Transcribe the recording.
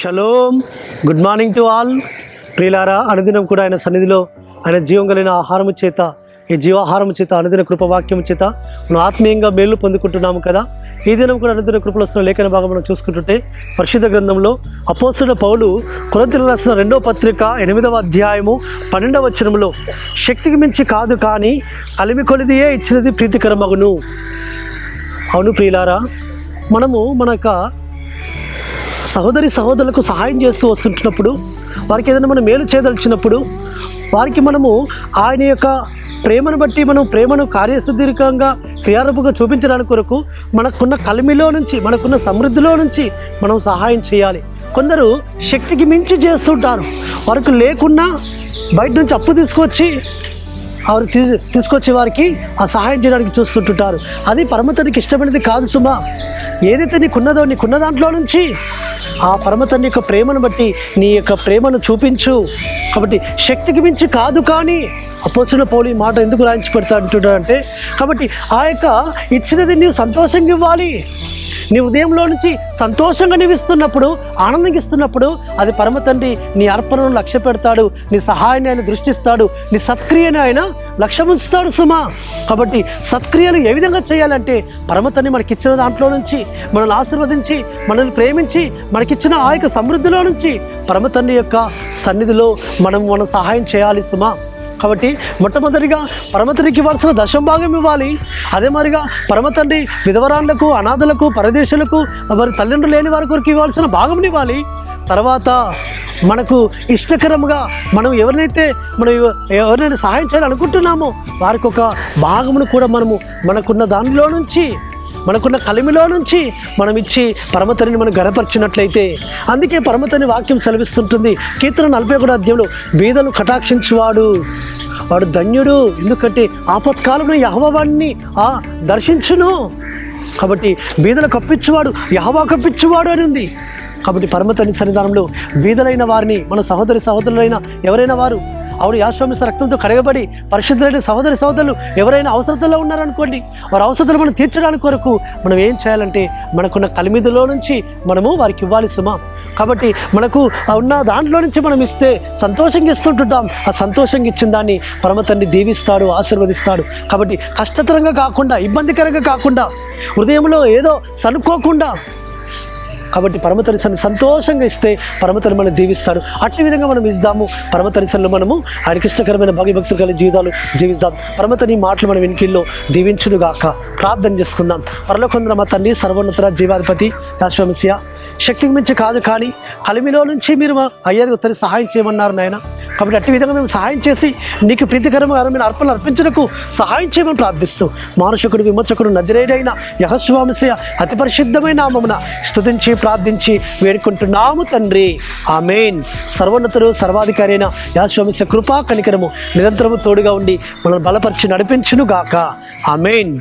Shalom, good morning to all. ప్రియులారా, అనుదినం కూడా ఆయన సన్నిధిలో ఆయన జీవం కలిగిన ఆహారము చేత, ఈ జీవాహారము చేత, అనుదిన కృపవాక్యము చేత మనం ఆత్మీయంగా మేలు పొందుకుంటున్నాము కదా. ఈ దినం కూడా అనుదిన కృపలు వస్తున్న లేఖన భాగం మనం చూసుకుంటుంటే, పరిశుద్ధ గ్రంథంలో అపోస్తలుడైన పౌలు కొరింథీయులకు రాసిన 2వ పత్రిక 8వ అధ్యాయము 12వ వచనంలో, శక్తికి మించి కాదు కానీ కలిమి కొలిదియే ఇచ్చినది ప్రీతికరమగును. అవును ప్రియులారా, మనము మన సహోదరులకు సహాయం చేస్తూ వస్తుంటున్నప్పుడు, వారికి ఏదైనా మనం మేలు చేయదలిచినప్పుడు, వారికి మనము ఆయన యొక్క ప్రేమను బట్టి మనం ప్రేమను కార్యసిద్ధంగా క్రియారూపంగా చూపించడానికి కొరకు మనకున్న కలిమిలో నుంచి, మనకున్న సమృద్ధిలో నుంచి మనం సహాయం చేయాలి. కొందరు శక్తికి మించి చేస్తుంటారు. వారికి లేకున్నా బయట నుంచి అప్పు తీసుకొచ్చి వారికి ఆ సహాయం చేయడానికి చూస్తుంటుంటారు. అది పరమతండ్రికి ఇష్టమైనది కాదు సుమా. ఏదైతే నీకున్నదో, నీకున్న దాంట్లో నుంచి ఆ పరమతండ్రి యొక్క ప్రేమను బట్టి నీ యొక్క ప్రేమను చూపించు. కాబట్టి శక్తికి మించి కాదు కానీ అపోస్తలుడైన పౌలు ఈ మాట ఎందుకు రాయించి పెడతా అంటున్నాడంటే, కాబట్టి ఆ యొక్క ఇచ్చినది నీవు సంతోషంగా ఇవ్వాలి. నీ ఉదయంలో నుంచి సంతోషంగా నీవు ఇస్తున్నప్పుడు, ఆనందంగా ఇస్తున్నప్పుడు, అది పరమతండ్రి నీ అర్పణను లక్ష్య పెడతాడు, నీ సహాయాన్ని ఆయన దృష్టిస్తాడు, నీ సత్క్రియని ఆయన లక్ష్యం ఉంచుతాడు సుమా. కాబట్టి సత్క్రియలు ఏ విధంగా చేయాలంటే, పరమతండ్రి మనకిచ్చిన దాంట్లో నుంచి, మనల్ని ఆశీర్వదించి, మనల్ని ప్రేమించి, మనకిచ్చిన ఆ యొక్క సమృద్ధిలో నుంచి పరమతండ్రి యొక్క సన్నిధిలో మనం సహాయం చేయాలి సుమా. కాబట్టి మొట్టమొదటిగా పరమతండ్రికి ఇవ్వాల్సిన దశం భాగం ఇవ్వాలి. అదే మరిగా పరమతండ్రి విధవరాళ్లకు, అనాథలకు, పరదేశులకు, వారి తల్లిదండ్రులు లేని వారి కొరకు ఇవ్వాల్సిన భాగం ఇవ్వాలి. తర్వాత మనకు ఇష్టకరముగా మనం ఎవరినైనా సహాయం చేయాలనుకుంటున్నామో వారికి ఒక భాగమును కూడా మనకున్న దానిలో నుంచి, మనకున్న కలిమిలో నుంచి మనం ఇచ్చి పరమతండ్రిని మనం గణపరిచినట్లయితే, అందుకే పరమతండ్రి వాక్యం సెలవిస్తుంటుంది. కీర్తన 41వ అధ్యాయంలో, బీదలు కటాక్షించువాడు వాడు ధన్యుడు, ఎందుకంటే ఆపత్కాలంలో యెహోవా వాడిని దర్శించును. కాబట్టి బీదలు కప్పించువాడు యెహోవా కప్పించువాడు అని ఉంది. కాబట్టి పరమతండ్రి సన్నిధానంలో బీదలైన వారిని, మన సహోదరులైన ఎవరైనా వారు ఆవిడ యాశ్వామిశ్ర రక్తంతో కడగబడి పరిశుద్ధులైన సహోదరులు ఎవరైనా అవసరతలో ఉన్నారనుకోండి, వారి అవసరతలు మనం తీర్చడానికి కొరకు మనం ఏం చేయాలంటే, మనకున్న కలిమిదిలో నుంచి మనము వారికి ఇవ్వాలి సుమా. కాబట్టి మనకు ఉన్న దాంట్లో నుంచి మనం ఇస్తే సంతోషంగా ఇస్తుంటుంటాం. ఆ సంతోషంగా ఇచ్చిన దాన్ని పరమతండ్రి దీవిస్తాడు, ఆశీర్వదిస్తాడు. కాబట్టి కష్టతరంగా కాకుండా, ఇబ్బందికరంగా కాకుండా, హృదయంలో ఏదో సనుక్కోకుండా, కాబట్టి పరమతండ్రి సంతోషంగా ఇస్తే పరమతండ్రి మనం దీవిస్తాడు. అట్టి విధంగా మనం ఇద్దాము. పరమతండ్రిలో మనము ఆయనకి ఇష్టకరమైన భక్తి కలిగిన జీవితాలు జీవిస్తాం. పరమతండ్రి మాటలు మన వెనుకల్లో దీవించునుగాక. ప్రార్థన చేసుకుందాం. పరలోకంలో మా తండ్రి, సర్వోన్నత జీవాధిపతి యాశ్వమసియా, శక్తికి మించి కాదు కానీ కలిమిలో నుంచి మీరు అయ్యేది తల్లి సహాయం చేయమన్నారు నాయన. కాబట్టి అట్టి విధంగా మేము సహాయం చేసి నీకు ప్రీతికరమైన అర్పణలు అర్పించడానికి సహాయం చేయమని ప్రార్థిస్తూ, మానుషకుడు, విమోచకుడు, నజరేయుడైన యెహోషువ మెస్సియా అతి పరిశుద్ధమైన నామమున స్తుతించి ప్రార్థించి వేడుకుంటున్నాము తండ్రి, ఆమేన్. సర్వోన్నతుడు, సర్వాధికారి అయిన యెహోషువ మెస్సియా కృపా కనికరము నిరంతరము తోడుగా ఉండి మనల్ని బలపరిచి నడిపించును గాక. ఆమేన్.